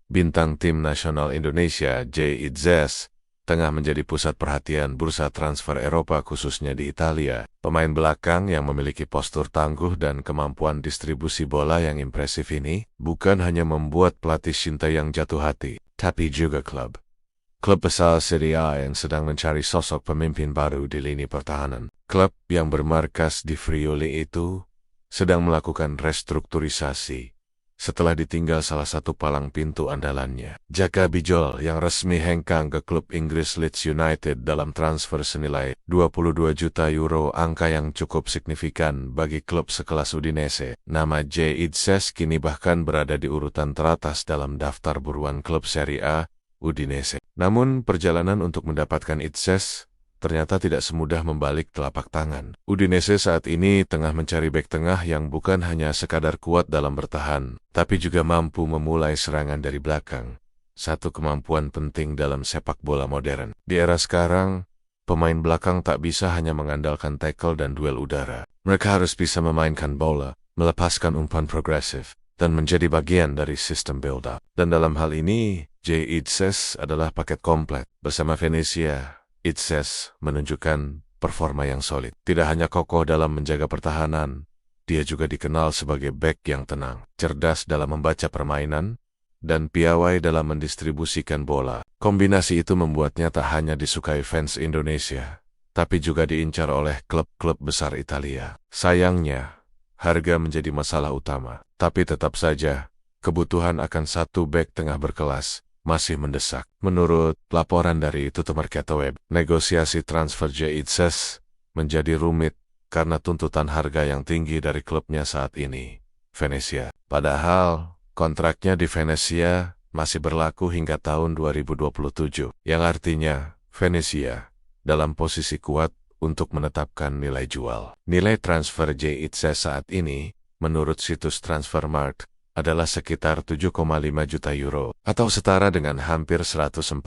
Bintang tim nasional Indonesia, J. Itzes, tengah menjadi pusat perhatian bursa transfer Eropa khususnya di Italia. Pemain belakang yang memiliki postur tangguh dan kemampuan distribusi bola yang impresif ini bukan hanya membuat pelatih Sinteyong jatuh hati, tapi juga klub besar Serie A yang sedang mencari sosok pemimpin baru di lini pertahanan. Klub yang bermarkas di Friuli itu sedang melakukan restrukturisasi setelah ditinggal salah satu palang pintu andalannya. Jaka Bijol yang resmi hengkang ke klub Inggris Leeds United dalam transfer senilai 22 juta euro, angka yang cukup signifikan bagi klub sekelas Udinese. Nama J. Itzes kini bahkan berada di urutan teratas dalam daftar buruan klub Serie A, Udinese. Namun perjalanan untuk mendapatkan Itzes ternyata tidak semudah membalik telapak tangan. Udinese saat ini tengah mencari bek tengah yang bukan hanya sekadar kuat dalam bertahan, tapi juga mampu memulai serangan dari belakang. Satu kemampuan penting dalam sepak bola modern. Di era sekarang, pemain belakang tak bisa hanya mengandalkan tackle dan duel udara. Mereka harus bisa memainkan bola, melepaskan umpan progresif, dan menjadi bagian dari sistem build-up. Dan dalam hal ini, J. Itzes adalah paket komplit. Bersama Venezia, Itzes menunjukkan performa yang solid. Tidak hanya kokoh dalam menjaga pertahanan, dia juga dikenal sebagai bek yang tenang, cerdas dalam membaca permainan, dan piawai dalam mendistribusikan bola. Kombinasi itu membuatnya tak hanya disukai fans Indonesia, tapi juga diincar oleh klub-klub besar Italia. Sayangnya, harga menjadi masalah utama, tapi tetap saja, kebutuhan akan satu bek tengah berkelas masih mendesak. Menurut laporan dari Tuttomercato Web, negosiasi transfer J. Itzes menjadi rumit karena tuntutan harga yang tinggi dari klubnya saat ini, Venezia. Padahal, kontraknya di Venezia masih berlaku hingga tahun 2027, yang artinya Venezia dalam posisi kuat untuk menetapkan nilai jual. Nilai transfer J. Itzes saat ini, menurut situs Transfermarkt, adalah sekitar 7,5 juta euro, atau setara dengan hampir 142,5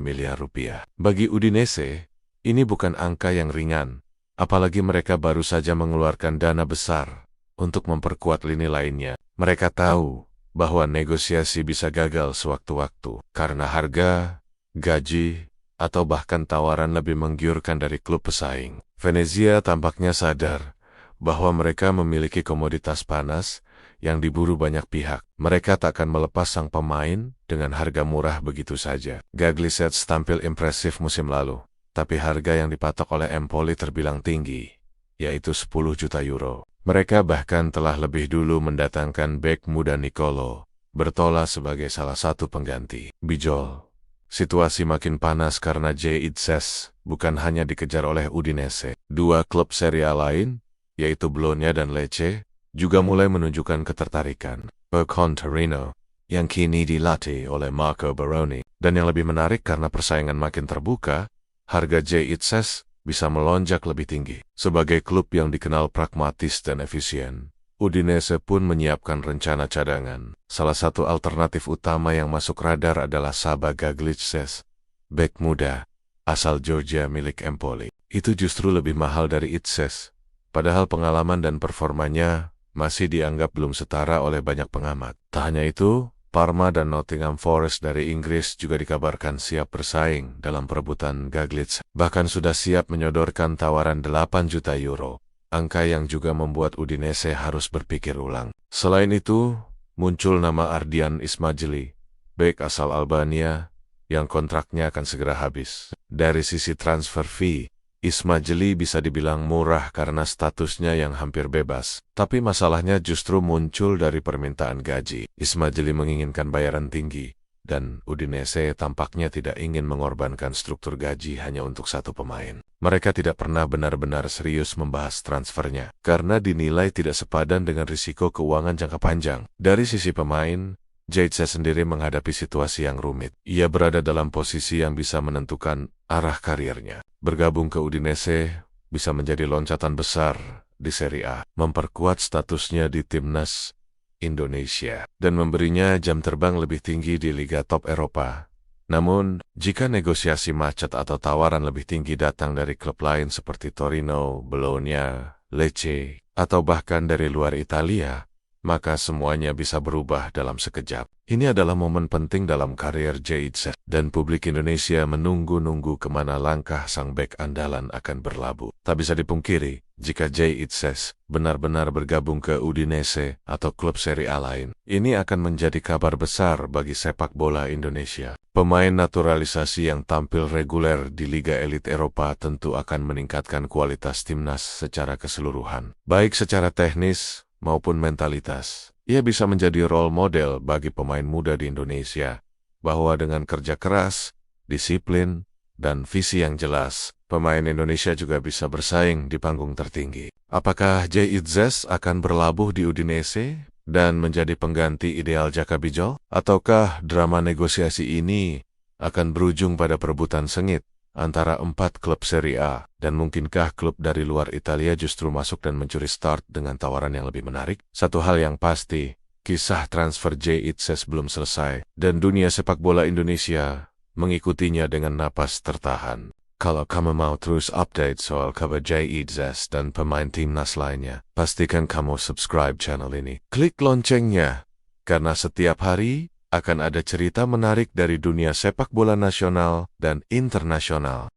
miliar rupiah. Bagi Udinese, ini bukan angka yang ringan, apalagi mereka baru saja mengeluarkan dana besar untuk memperkuat lini lainnya. Mereka tahu bahwa negosiasi bisa gagal sewaktu-waktu, karena harga, gaji, atau bahkan tawaran lebih menggiurkan dari klub pesaing. Venezia tampaknya sadar bahwa mereka memiliki komoditas panas yang diburu banyak pihak. Mereka tak akan melepas sang pemain dengan harga murah begitu saja. Gaglisets tampil impresif musim lalu, tapi harga yang dipatok oleh Empoli terbilang tinggi, yaitu 10 juta euro. Mereka bahkan telah lebih dulu mendatangkan bek muda Nicolo Bertola sebagai salah satu pengganti Bijol. Situasi makin panas karena J. Itzes bukan hanya dikejar oleh Udinese. Dua klub Serie A lain, yaitu Bologna dan Lecce, juga mulai menunjukkan ketertarikan. Boca Torino, yang kini dilatih oleh Marco Baroni. Dan yang lebih menarik karena persaingan makin terbuka, harga J. Itzes bisa melonjak lebih tinggi. Sebagai klub yang dikenal pragmatis dan efisien, Udinese pun menyiapkan rencana cadangan. Salah satu alternatif utama yang masuk radar adalah Saba Gaglisets, bek muda asal Georgia milik Empoli. Itu justru lebih mahal dari Itzes, padahal pengalaman dan performanya masih dianggap belum setara oleh banyak pengamat. Tak hanya itu, Parma dan Nottingham Forest dari Inggris juga dikabarkan siap bersaing dalam perebutan Gaglisets. Bahkan sudah siap menyodorkan tawaran 8 juta euro, angka yang juga membuat Udinese harus berpikir ulang. Selain itu, muncul nama Ardian Ismaili, bek asal Albania, yang kontraknya akan segera habis. Dari sisi transfer fee, Ismaili bisa dibilang murah karena statusnya yang hampir bebas. Tapi masalahnya justru muncul dari permintaan gaji. Ismaili menginginkan bayaran tinggi, dan Udinese tampaknya tidak ingin mengorbankan struktur gaji hanya untuk satu pemain. Mereka tidak pernah benar-benar serius membahas transfernya, karena dinilai tidak sepadan dengan risiko keuangan jangka panjang. Dari sisi pemain, Itzes sendiri menghadapi situasi yang rumit. Ia berada dalam posisi yang bisa menentukan arah karirnya. Bergabung ke Udinese bisa menjadi loncatan besar di Serie A, memperkuat statusnya di timnas Indonesia, dan memberinya jam terbang lebih tinggi di liga top Eropa. Namun, jika negosiasi macet atau tawaran lebih tinggi datang dari klub lain seperti Torino, Bologna, Lecce, atau bahkan dari luar Italia, maka semuanya bisa berubah dalam sekejap. Ini adalah momen penting dalam karier Jaitzes, dan publik Indonesia menunggu-nunggu kemana langkah sang bek andalan akan berlabuh. Tak bisa dipungkiri, jika Jaitzes benar-benar bergabung ke Udinese atau klub Serie A lain, ini akan menjadi kabar besar bagi sepak bola Indonesia. Pemain naturalisasi yang tampil reguler di Liga Elit Eropa tentu akan meningkatkan kualitas timnas secara keseluruhan, baik secara teknis maupun mentalitas. Ia bisa menjadi role model bagi pemain muda di Indonesia, bahwa dengan kerja keras, disiplin, dan visi yang jelas, pemain Indonesia juga bisa bersaing di panggung tertinggi. Apakah Jaitzes akan berlabuh di Udinese dan menjadi pengganti ideal Jaka Bijol? Ataukah drama negosiasi ini akan berujung pada perebutan sengit antara 4 klub Serie A, dan mungkinkah klub dari luar Italia justru masuk dan mencuri start dengan tawaran yang lebih menarik? Satu hal yang pasti, kisah transfer Jaitzes belum selesai, dan dunia sepak bola Indonesia mengikutinya dengan napas tertahan. Kalau kamu mau terus update soal kabar Jaitzes dan pemain timnas lainnya, pastikan kamu subscribe channel ini. Klik loncengnya, karena setiap hari akan ada cerita menarik dari dunia sepak bola nasional dan internasional.